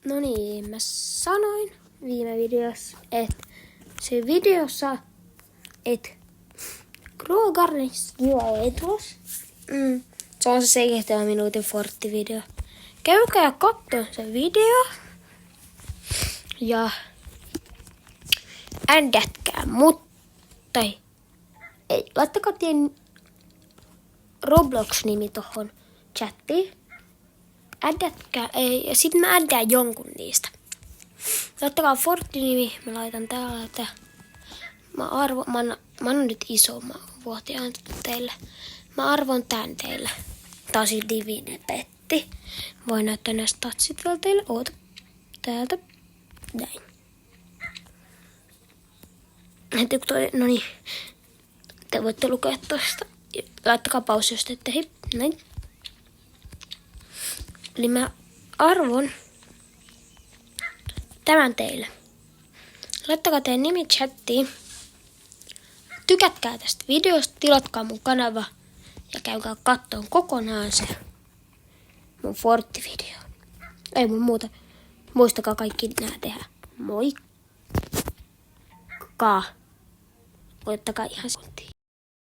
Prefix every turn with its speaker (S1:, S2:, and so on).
S1: No niin, mä sanoin viime videossa, että se videossa, että Grogarnis juo etuos. Se on se 7 minuutin Fortti-video. Käykää katsomaan se video. Ja ändätkää tai ei, laittakaa teidän Roblox-nimi tohon chattiin. Ändätkää, ei, ja sit mä ändään jonkun niistä. Laittakaa Fortti-nimi, mä laitan täällä, että mä annan nyt vuotiaan teille. Mä arvon tän teille. Tää on siis Divine Petti. Voin näyttää nämä statsit vielä teille. Oota. Täältä. Näin. No niin. Te voitte lukea tosta. Laittakaa pausi, jos te ette hei. Näin. Eli mä arvon tämän teille. Laittakaa teidän nimi chattiin. Tykätkää tästä videosta, tilatkaa mun kanava ja käykää kattoon kokonaan se mun Fortti-video. Ei mun muuta. Muistakaa kaikki nää tehdä. Moikka! Ottakaa ihan sekuntia.